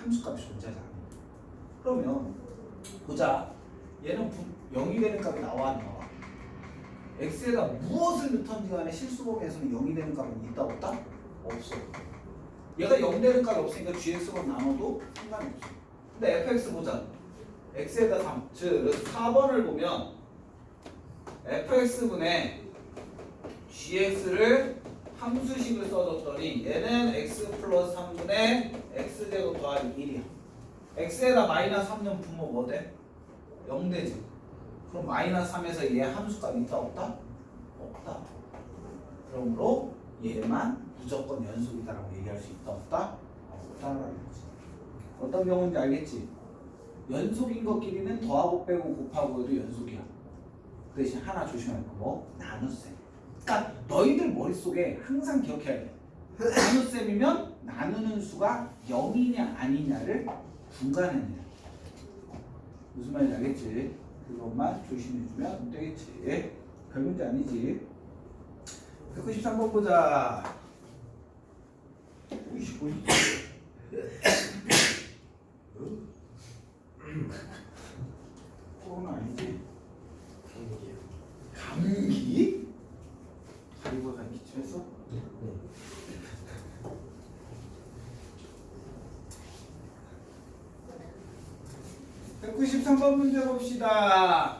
함수값이 존재하지 않아. 그러면 보자. 얘는 0이 되는 값이 나와 안 나와? x에다 무엇을 넣던지 간에 실수 범위에서는 0이 되는 값은 있다 없다? 없어. 얘가 0 되는 값이 없으니까 gx로 나눠도 상관이 없어. 근데 fx 보자. x에다 3, 즉 4번을 보면 fx분의 gx를 함수식을 써줬더니 얘는 x 플러스 3분의 x제곱 더하기 1이야. x에다 마이너스 3 넣으면 분모 뭐 돼? 0 되지. 그럼 마이너스 3에서 얘 함수값 있다 없다? 없다. 그러므로 얘만 무조건 연속이다라고 얘기할 수 있다 없다? 없다라는 거지. 어떤 경우인지 알겠지? 연속인 것끼리는 더하고 빼고 곱하고 해도 연속이야. 그 대신 하나 조심할 거 뭐? 나눗셈. 그러니까 너희들 머릿속에 항상 기억해야 돼. 나눗셈이면 나누는 수가 0이냐 아니냐를 분간해내야 돼. 무슨 말인지 알겠지? 그것만 조심해주면 되겠지. 별 문제 아니지. 193번 보자. 99. 코로나 아니지? 감기? 가리고가 기침했어? 네. 193번 문제 봅시다.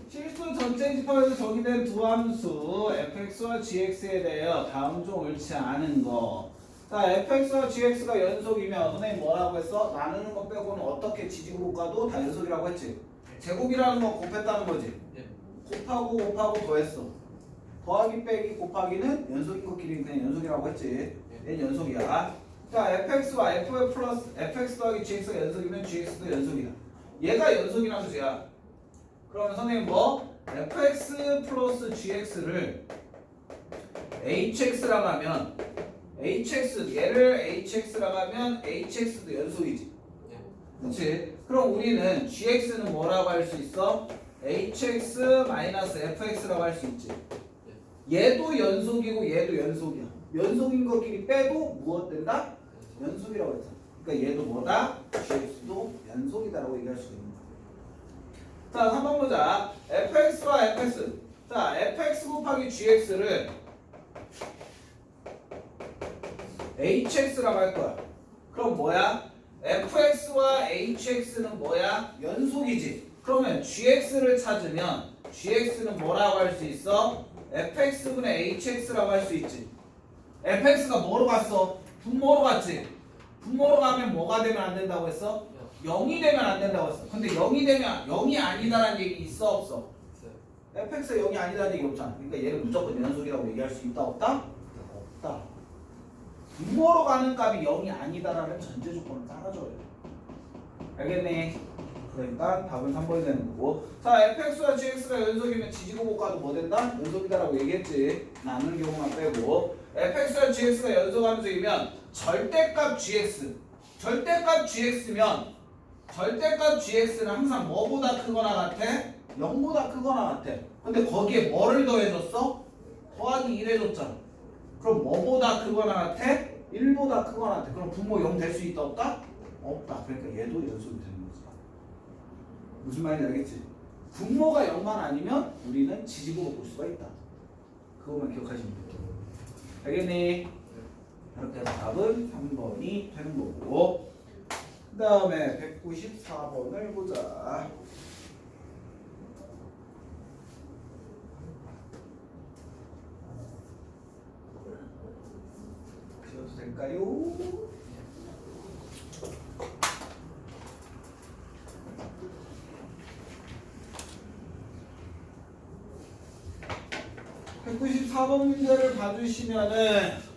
실수 전체 집합에서 정의된 두 함수 fx와 gx에 대하여 다음 중 옳지 않은 거. 자, fx와 gx가 연속이면 선생님 뭐라고 했어? 나누는 것 빼고는 어떻게 지지고 볶아도 다 연속이라고 했지? 제곱이라는 건 곱했다는 거지? 네. 곱하고 더했어. 더하기 빼기 곱하기는 연속인 것끼리는 그냥 연속이라고 했지? 얘는 연속이야. 자, fx와 f 플러스 fx 더하기 gx가 연속이면 gx도 연속이다. 얘가 연속이라는 소리야. 그러면 선생님 뭐? fx 플러스 gx를 hx라고 하면 hx 얘를 hx라고 하면 hx도 연속이지. 그렇지? 그럼 우리는 gx는 뭐라고 할 수 있어? hx 마이너스 fx라고 할 수 있지. 얘도 연속이고 얘도 연속이야. 연속인 것끼리 빼도 무엇 된다? 연속이라고 했잖아. 그러니까 얘도 뭐다? gx도 연속이다라고 얘기할 수 있는 거야. 자, 3번 보자. fx와 fx. 자, fx 곱하기 gx를 hx라고 할 거야. 그럼 뭐야? fx와 hx는 뭐야? 연속이지. 그러면 gx를 찾으면 gx는 뭐라고 할 수 있어? fx분의 hx라고 할 수 있지. fx가 뭐로 갔어? 분모로 갔지. 분모로 가면 뭐가 되면 안 된다고 했어? 0이 되면 안 된다고 했어. 근데 0이 되면 0이 아니다라는 얘기 있어 없어? fx가 0이 아니다는 얘기 없잖아. 그러니까 얘는 무조건 연속이라고 얘기할 수 있다 없다? 없다. 분모로 가는 값이 0이 아니다라는 전제 조건을 따라줘요. 알겠니? 그러니까 답은 3번이 되는 거고. 자, fx와 gx가 연속이면 지지고 볶아도 뭐 된다? 연속이다라고 얘기했지. 나누는 경우만 빼고. fx와 gx가 연속함수이면 절대값 gx. 절대값 gx면 절대값 gx는 항상 뭐보다 크거나 같아? 0보다 크거나 같아. 근데 거기에 뭐를 더해줬어? 더하기 1 해줬잖아. 그럼 뭐보다 크거나 같아? 1보다 크거나 같아. 그럼 분모 0 될 수 있다 없다? 없다. 그러니까 얘도 연속이 되는 거지. 무슨 말인지 알겠지? 분모가 0만 아니면 우리는 지지고 볼 수가 있다. 그것만 기억하시면 돼요. 알겠니? 이렇게 해서 답은 3번이 되는 거고. 그 다음에 194번을 보자. 지워도 될까요? (194번) 문제를 봐주시면은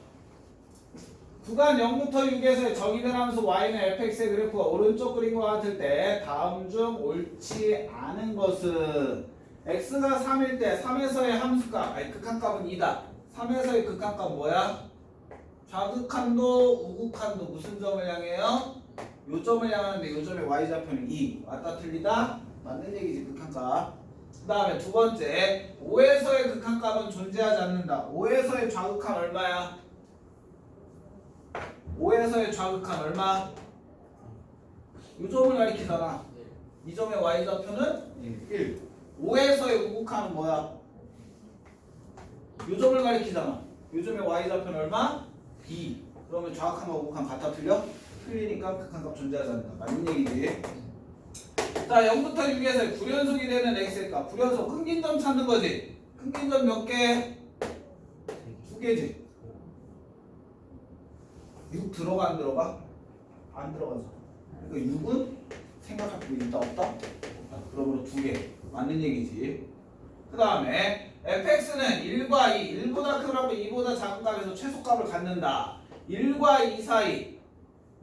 구간 0부터 6에서의 정의된 함수 y는 fx의 그래프가 오른쪽 그림과 같을 때 다음 중 옳지 않은 것은 x가 3일 때 3에서의 함수값, 아니 극한값은 2다. 3에서의 극한값 뭐야? 좌극한도, 우극한도 무슨 점을 향해요? 요 점을 향하는데 요 점의 y좌표는 2. 맞다 틀리다? 맞는 얘기지 극한값. 그 다음에 두 번째 5에서의 극한값은 존재하지 않는다. 5에서의 좌극한 얼마야? 5에서의 좌극한 얼마? 이 점을 가리키잖아. 이 점의 y좌표는 1. 5에서의 우극한은 뭐야? 이 점을 가리키잖아. 이 점의 y좌표는 얼마? 2. 그러면 정확한과 우극한 같아 틀려? 틀리니까 극한값 존재하지 않는다. 맞는 얘기지. 자, 0부터 6에서 불연속이 되는 x의 값. 불연속 끊긴 점 찾는 거지. 끊긴 점 몇 개? 2개지. 6 들어가 안 들어가? 안 들어가죠. 그러니까 6은 생각할 필요 있다 없다? 없다. 그러므로 2개. 맞는 얘기지. 그 다음에 fx는 1과 2, 1보다 크고 2보다 작은 값에서 최소값을 갖는다. 1과 2 사이.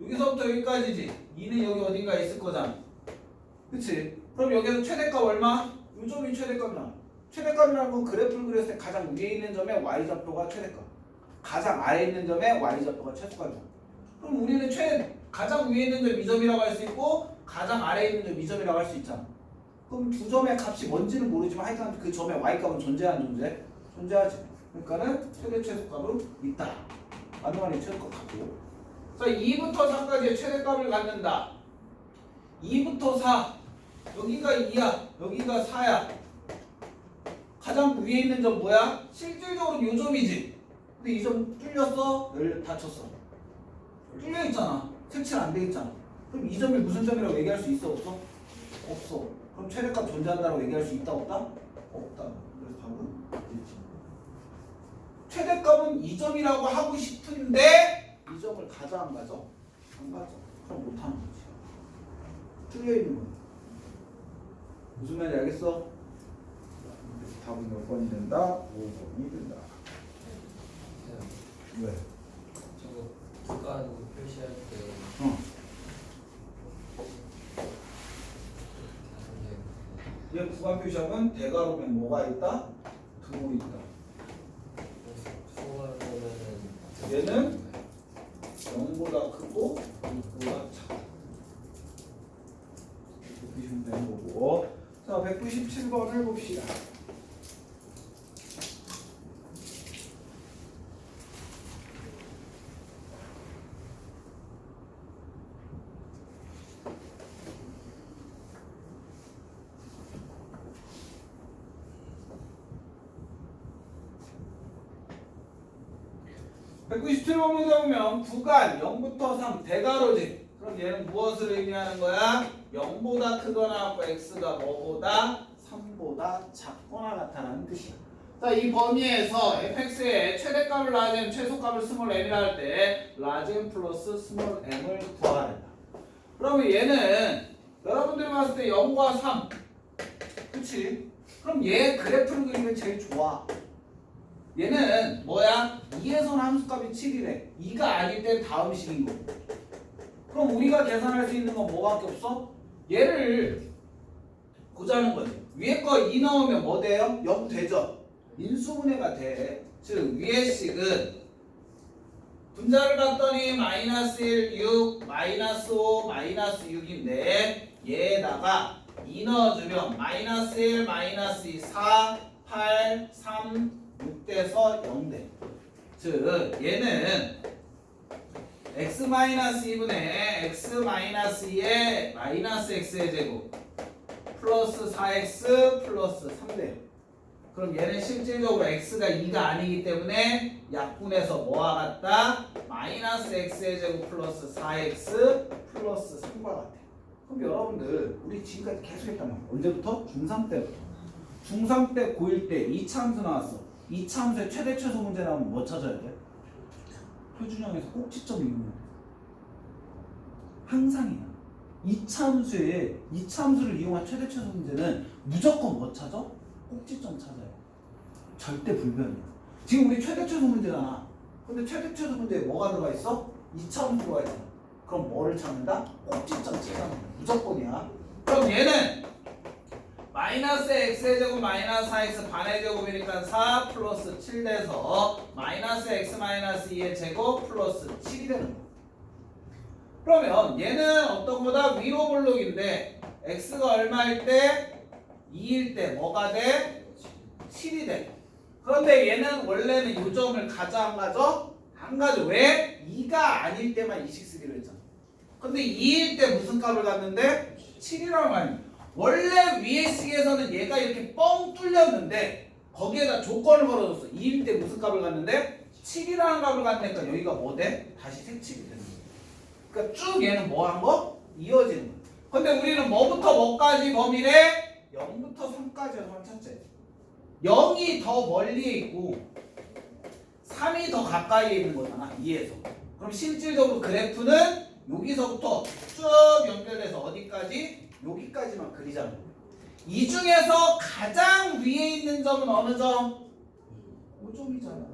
여기서부터 여기까지지. 2는 여기 어딘가 있을 거잖아. 그치? 그럼 여기서 최대값 얼마? 이 점이 최대값이야. 최대값이라는 건 그래프를 그렸을 때 가장 위에 있는 점의 y좌표가 최대값, 가장 아래에 있는 점의 y좌표가 최소값이야. 그럼 우리는 가장 위에 있는 점 이 점이라고 할 수 있고 가장 아래에 있는 점 이 점이라고 할 수 있잖아. 그럼 두 점의 값이 뭔지는 모르지만 하여튼 그 점의 y값은 존재하는 존재? 존재하지. 그러니까는 최대 최소값으로 있다. 맞는 말이 최소값 같고. 자, 2부터 4까지의 최대값을 갖는다. 2부터 4. 여기가 2야. 여기가 4야. 가장 위에 있는 점 뭐야? 실질적으로 요 점이지. 근데 이 점 뚫렸어? 닫혔어. 뚫려 있잖아. 색칠 안 돼 있잖아. 그럼 이 점이 무슨 점이라고 얘기할 수 있어? 없어? 없어. 그럼 최대값 존재한다고 얘기할 수 있다 없다? 없다. 그래서 답은 1점. 최대값은 이 점이라고 하고 싶은데 이 점을 가져 안 가져? 안 가져. 그럼 못하는 거지. 뚫려 있는 거야. 무슨 말인지 알겠어? 답은 몇 번이 된다? 5번이 된다. 왜? 저거 구간 표시할 때 얘 구간 표시하면 대괄호면 뭐가 있다? 등호 있다. 얘는 0보다 크고 6보다 작다. 이렇게 보시면 되는 거고. 자, 197번을 봅시다. (197번) 문제 보면 구간 0부터 3 대괄호지. 그럼 얘는 무엇을 의미하는 거야? 0보다 크거나 x가 뭐보다 3보다 작거나 같다는 뜻이야. 자, 이 범위에서 fx의 최대값을 라지 m, 최소값을 스몰 m이라 할 때 라지 m 플러스 스몰 m을 구하라 된다. 그러면 얘는 여러분들이 봤을 때 0과 3, 그치? 그럼 얘 그래프를 그리면 제일 좋아. 얘는 뭐야? 2에서는 함수값이 7이래. 2가 아닐 땐 다음 식인 거고. 그럼 우리가 계산할 수 있는 건 뭐밖에 없어? 얘를 보자는 거지. 위에 거 2 넣으면 뭐 돼요? 0 되죠? 인수분해가 돼. 즉 위의 식은 분자를 봤더니 마이너스 1, 6, 마이너스 5, 마이너스 6인데 얘에다가 2 넣어주면 마이너스 1, 마이너스 2, 4, 8, 3, 6돼서 0돼. 즉 얘는 x-2분의 x-2의 마이너스 x의 제곱 플러스 4x 플러스 3돼요. 그럼 얘는 실질적으로 x가 2가 아니기 때문에 약분해서 뭐와 같다? 마이너스 x의 제곱 플러스 4x 플러스 3과 같아. 그럼 여러분들 우리 지금까지 계속 했단 말이야. 언제부터? 중3 때부터. 중3 때 고1 때 2차 함수 나왔어. 2차 함수의 최대 최소 문제 나오면 뭐 찾아야 돼? 표준형에서 꼭지점 이용해. 항상이야. 2차 함수를 이용한 최대 최소 문제는 무조건 뭐 찾아? 꼭지점 찾아요. 절대 불변이야. 지금 우리 최대 최소 문제잖아. 근데 최대 최소 문제에 뭐가 들어가 있어? 2차 함수 들어가 있잖아. 그럼 뭐를 찾는다? 꼭지점 찾아야 돼. 무조건이야. 그럼 얘는 마이너스 x의 제곱 마이너스 4x 반의 제곱이니까 4 플러스 7 돼서 마이너스 x 마이너스 2의 제곱 플러스 7이 되는 거야. 그러면 얘는 어떤 거다? 위로 볼록인데 x가 얼마일 때? 2일 때 뭐가 돼? 7이 돼. 그런데 얘는 원래는 이 점을 가져 안 가져? 안 가져. 왜? 2가 아닐 때만 이식 쓰기로 했잖아. 근데 2일 때 무슨 값을 갖는데? 7이라는 말이야. 원래 위의 식에서는 얘가 이렇게 뻥 뚫렸는데 거기에다 조건을 걸어줬어. 2일 때 무슨 값을 갖는데? 7이라는 값을 갖으니까 여기가 뭐 돼? 다시 색칠이 되는 거야. 그러니까 쭉 얘는 뭐 한 거? 이어지는 거야. 근데 우리는 뭐부터 뭐까지 범위래? 0부터 3까지여서 첫째. 0이 더 멀리에 있고 3이 더 가까이에 있는 거잖아. 2에서. 그럼 실질적으로 그래프는 여기서부터 쭉 연결돼서 어디까지? 여기까지만 그리자는 거야. 이 중에서 가장 위에 있는 점은 어느 점? 5점이잖아.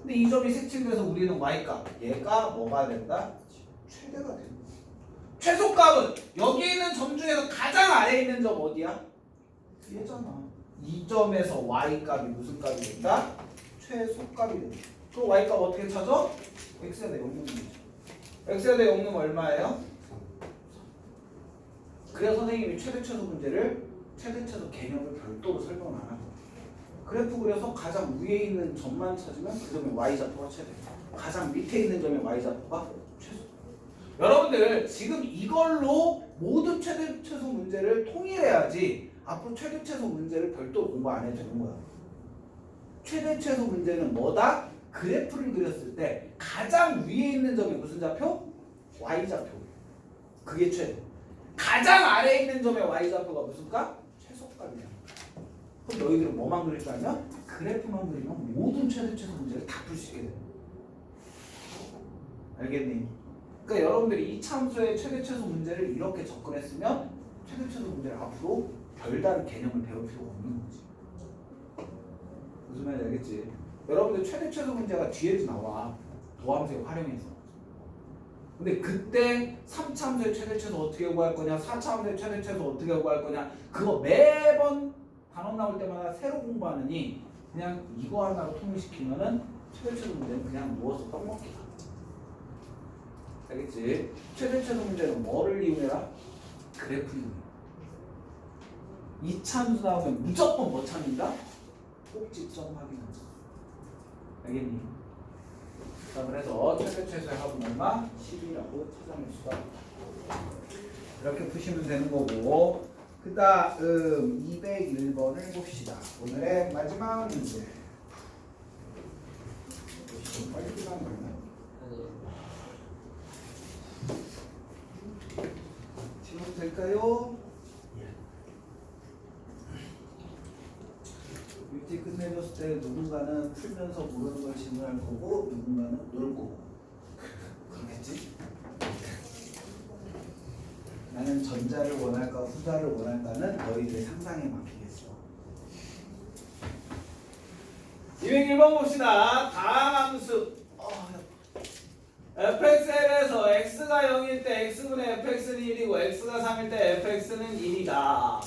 근데 이 점이 색칠돼서 우리는 y값. 얘가 뭐가 된다? 최대가 된다. 최소값은 여기 있는 점 중에서 가장 아래에 있는 점 어디야? 얘잖아. 이 점에서 y값이 무슨 값이 된다? 최소값이 된다. 그 y값 어떻게 찾아? x에 대해 0는 x에 대해 0는 얼마예요? 그래서 선생님이 최대최소 문제를 최대최소 개념을 별도로 설명을 안 하고 그래프 그려서 가장 위에 있는 점만 찾으면 그 점의 y좌표가 최대, 가장 밑에 있는 점의 y좌표가 최소. 여러분들 지금 이걸로 모든 최대최소 문제를 통일해야지 앞으로 최대최소 문제를 별도로 공부 안 해도 되는 거야. 최대최소 문제는 뭐다? 그래프를 그렸을 때 가장 위에 있는 점이 무슨 좌표? y좌표. 그게 최대. 가장 아래에 있는 점의 y좌표가 무슨 값? 최소값이야. 그럼 너희들은 뭐만 그릴 줄 아냐? 그래프만 그리면 모든 최대최소 문제를 다 풀 수 있게 돼. 알겠니? 그러니까 여러분들이 이 참수의 최대최소 문제를 이렇게 접근했으면 최대최소 문제를 앞으로 별다른 개념을 배울 필요가 없는 거지. 무슨 말인지 알겠지? 여러분들 최대최소 문제가 뒤에도 나와. 도함수에 활용해서. 근데 그때 3차함수의 최대최소 어떻게 구할 거냐, 4차함수의 최대최소 어떻게 구할 거냐, 그거 매번 단원 나올 때마다 새로 공부하느니 그냥 이거 하나로 통일시키면은 최대최소 문제는 그냥 누워서 떡 먹기다. 알겠지? 최대최소 문제는 뭐를 이용해라? 그래프 이용해. 2차함수 나오면 무조건 뭐 찾는다? 꼭지점 확인한다. 알겠니? 자, 그래서 최대최소의 합은 얼마? 10이라고 찾아낼 수가 있다. 이렇게 푸시면 되는 거고, 그 다음 201번을 봅시다. 오늘의 마지막 문제. 좀 빨리 끝나는 거 있나요? 질문 될까요? 일찍 끝내줬을 때 누군가는 풀면서 모르는 걸 질문할 거고 누군가는 놀 거고 그러겠지? 나는 전자를 원할까 후자를 원할까는 너희들의 상상에 맡기겠어. 201번 봅시다. 다함수 fxl에서 x가 0일 때 x분의 fx는 1이고 x가 3일 때 fx는 1이다.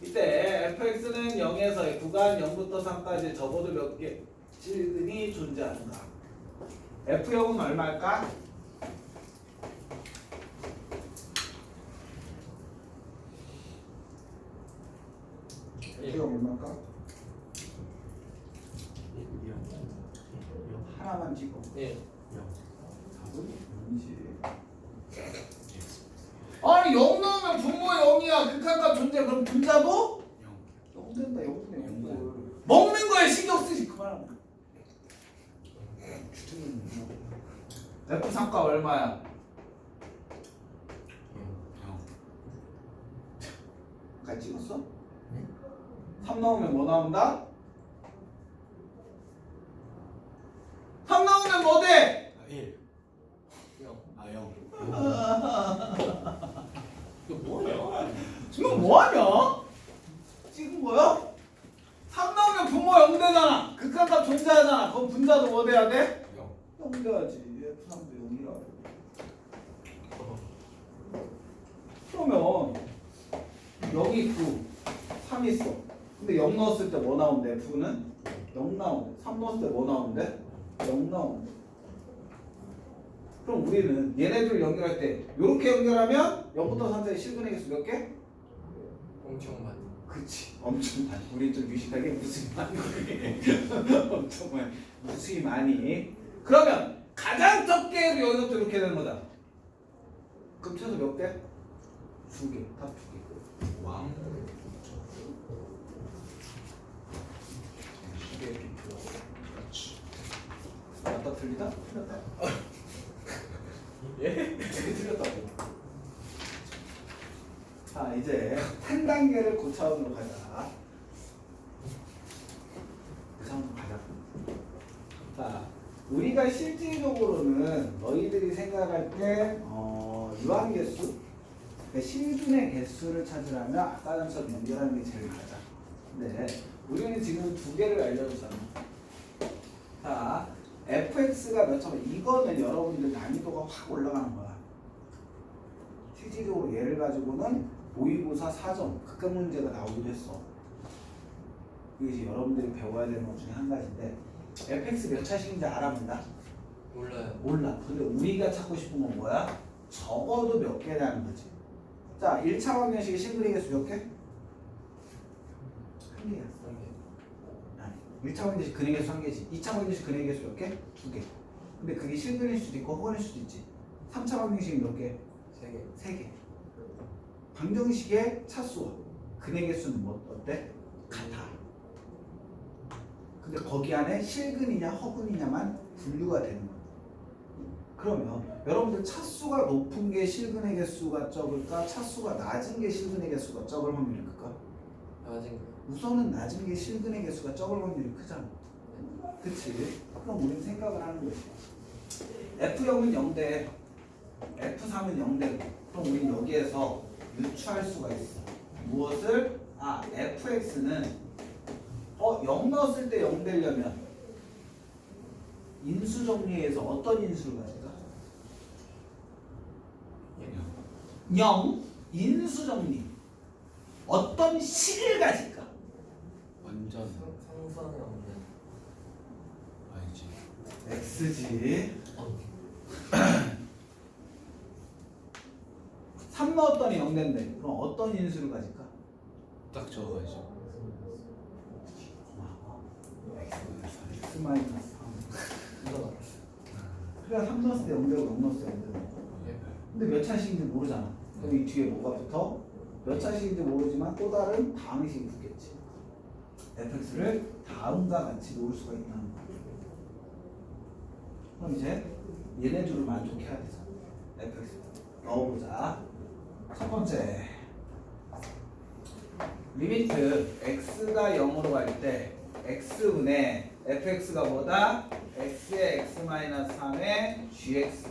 이때 fx는 0에서 구간 0부터 3까지 적어도 몇 개 질등이 존재하는가? f0은 얼마일까? f0 얼마일까? 하나만 찍어. 예. 답은 0이지. 아니 0 넣으면 분모 0이야. 극한값 존재. 그럼 분자도 0 된다. 0분의 0. 먹는 거에 신경 쓰지 그만하면. F3가 얼마야? 0. 같이 찍었어? 네. 3 넣으면 뭐 나온다? 3 넣으면 뭐 돼? 1. 0. 아 0. 이거 뭐예요? 지금 뭐하냐? 찍은 거야? 3 나오면 분모 0 되잖아. 극한값 존재하잖아. 그럼 분자도 뭐 돼야 돼? 0 돼야지. F3도 0이라. 그러면 여기 있고 3 있어. 근데 0 넣었을 때 뭐 나온대? F는 0 나온대. 3 넣었을 때 뭐 나온대? 0 나온대. 그럼 우리는 얘네들 연결할 때 이렇게 연결하면 0부터 3까지 실근의 개수 몇 개? 엄청 많이. 그치, 엄청 많이. 우리 좀 유식하게 무수히 많이. 엄청 많이. 무수히 많이. 그러면 가장 적게 해도 여기서부터 이렇게 되는 거다. 그럼 최소 몇 개? 2개. 답 2개. 와우. 2개 이렇게 그렇지. 맞다 틀리다? 틀렸다. 예? 이게 틀렸다고. 자 이제 한 단계를 고차원으로 가자. 고차원으로 가자. 자 우리가 실질적으로는 너희들이 생각할 때 유한개수 실근의 개수를 찾으려면 아까처럼 연결하는 게 제일 맞아. 근데 우리는 지금 2개를 알려줬잖아. 자 fx가 몇 점? 이거는 여러분들 난이도가 확 올라가는 거야. 실질적으로 얘를 가지고는 모의고사 4점 극강 문제가 나오기도 했어. 이게 이제 여러분들이 배워야 되는 것 중에 한 가지인데 fx 몇 차식인지 알아본다? 몰라요. 몰라. 근데 우리가 찾고 싶은 건 뭐야? 적어도 몇 개라는 거지. 자 1차 방정식의 싱글의 개수 몇 개? 한 개야. 아니 1차 방정식 근의 개수 한 개지. 2차 방정식 근의 개수 몇 개? 2개. 근데 그게 실근일 수도 있고 허근일 수도 있지. 3차 방정식이 몇 개? 3개. 3개. 방정식의 차수와 근의 개수는 뭐 어때? 같아. 근데 거기 안에 실근이냐 허근이냐만 분류가 되는 거야. 그러면 여러분들 차수가 높은 게 실근의 개수가 적을까? 차수가 낮은 게 실근의 개수가 적을 확률이 클까? 낮은 거. 우선은 낮은 게 실근의 개수가 적을 확률이 크잖아. 그치? 그럼 우리는 생각을 하는 거지. F0은 0대 F3은 0대 그럼 우리는 여기에서 유추할 수가 있어. 무엇을? fx는 0 넣었을 때 0 되려면 인수 정리에서 어떤 인수를 가질까? 0 인수 정리 어떤 식을 가질까? 완전 상상이 없는. 아니지. x지. 3 넣었더니 0 된대. 그럼 어떤 인수를 가질까? 딱 적어야죠. x 마이너스 3. 이거 알았어. 그래야 3 넣었을 때 0 되고 0 넣었을 때 0 되고. 근데 몇 차식인지 모르잖아. 그럼 이 뒤에 뭐가 붙어? 몇 차식인지 모르지만 또 다른 다항식이 붙겠지. fx를 다음과 같이 놓을 수가 있다는 거야. 그럼 이제 얘네 둘을 만족해야 되잖아. fx 넣어보자. 첫 번째 리미트 x가 0으로 갈 때 x분의 fx가 뭐다? x의 x-3의 gx.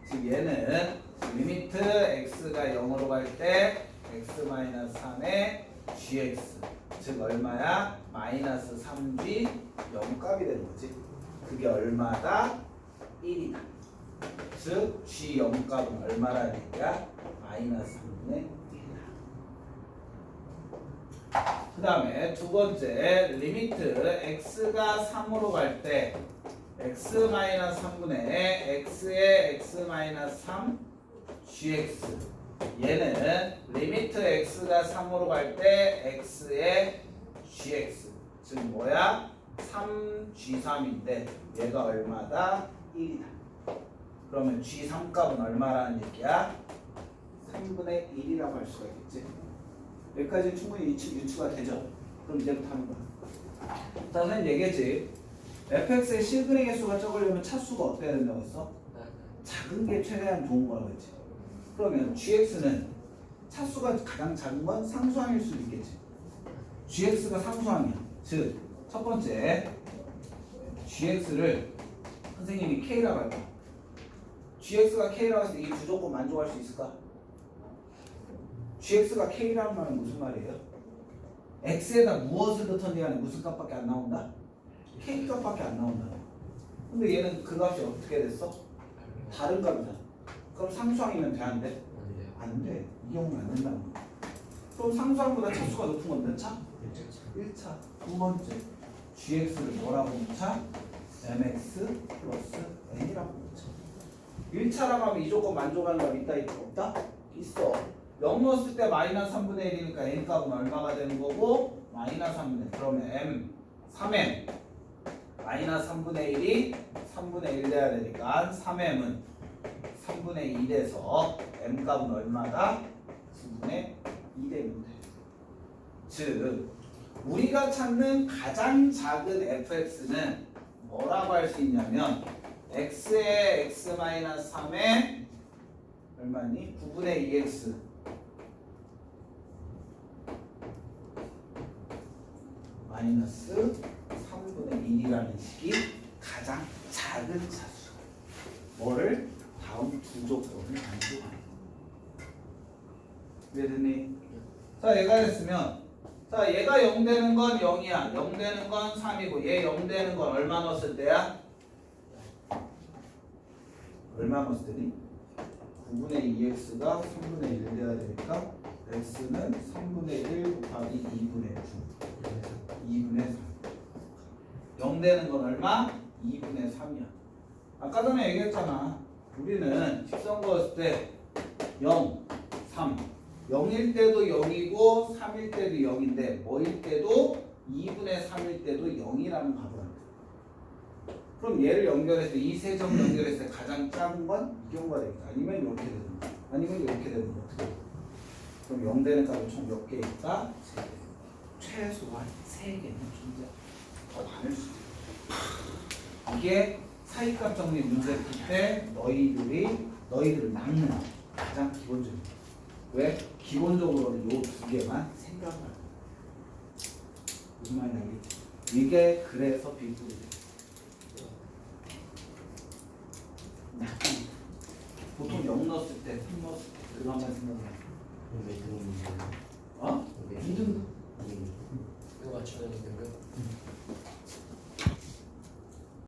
즉 얘는 리미트 x가 0으로 갈 때 x-3의 gx. 즉 얼마야? 마이너스 3g 0값이 되는 거지. 그게 얼마다? 1이다. 즉 g 0값은 얼마라는 얘기야? 마이너스 3분의 1이다. 그 다음에 두 번째 리미트 x가 3으로 갈 때 x-3분의 x의 x-3 gx. 얘는 리미트 x가 3으로 갈 때 x의 gx. 즉 뭐야? 3g3인데 얘가 얼마다? 1이다. 그러면 g3 값은 얼마라는 얘기야? 3분의 1이라고 할 수가 있겠지. 여기까지 충분히 유추가 되죠. 그럼 이제부터 하는 거야. 자, 선생님 얘기했지. fx의 실근의 개수가 적으려면 차수가 어때야 된다고 했어? 작은 게 최대한 좋은 거라고 했지. 그러면 gx는 차수가 가장 작은 건 상수항일 수도 있겠지. gx가 상수항이야. 즉, 첫 번째 gx를 선생님이 k라고 할 거야. gx가 k라고 했을 때 이 두 조건 만족할 수 있을까? gx가 k라는 말은 무슨 말이에요? x에다 무엇을 넣던지 간에 무슨 값밖에 안 나온다? k 값밖에 안 나온다. 근데 얘는 그 값이 어떻게 됐어? 다른 값이잖아. 그럼 상수항이면 돼, 안 돼? 안 돼. 이 경우는 안 된다는 거야. 그럼 상수항보다 차수가 높은 건 몇 차? 1차. 두 번째 gx를 뭐라고 놓자? mx 플러스 n이라고 놓자. 1차라고 하면 이 조건 만족하는 값 있다 없다? 있어. 0 넣었을 때 마이너스 3분의 1이니까 n 값은 얼마가 되는 거고? 마이너스 3분의 1. 그러면 m 3m 마이너스 3분의 1이 3분의 1 돼야 되니까 3m은 3분의 1에서 m 값은 얼마다? 9분의 2 되면 돼. 즉 우리가 찾는 가장 작은 fx는 뭐라고 할 수 있냐면 x의 x-3의 얼마니? 9분의 2x 마이너스 3분의 1이라는 식이 가장 작은 차수. 뭐를? 다음 두 조건을 만족하는. 이해됐니? 자, 얘가 됐으면 자, 얘가 0 되는 건 0이야. 0 되는 건 3이고 얘 0 되는 건 얼마 넣었을 때야? 얼마 넣었을 때니? 9분의 2x가 3분의 1 돼야 되니까 x는 3분의 1 곱하기 2분의 9 2분의 3 0 되는 건 얼마? 2분의 3이야. 아까 전에 얘기했잖아. 우리는 직선 그었을 때 0, 3 0일 때도 0이고 3일 때도 0인데 뭐일 때도 2분의 3일 때도 0이라는 값을 한다. 그럼 얘를 연결해서 이 세 점 연결했을 때 가장 작은 건 이 경우가 되겠다. 아니면 이렇게 되는 거. 아니면 이렇게 되는 거. 어떻게 돼? 그럼 0 되는 값이 총 몇 개 있다? 3개. 최소한 3개는 존재. 더 많을 수도 있고. 이게 사이값 정리 문제 풀 때 너희들을 막는 가장 기본적인 거. 왜? 기본적으로는 요 두 개만 생각을 해요. 무슨 말인지 알겠지? 이게 그래서 비굴이 돼. 보통 0 넣었을 때, 3 넣었을 때 그거만 생각을 해. 어? 2등. 이거 맞추는 게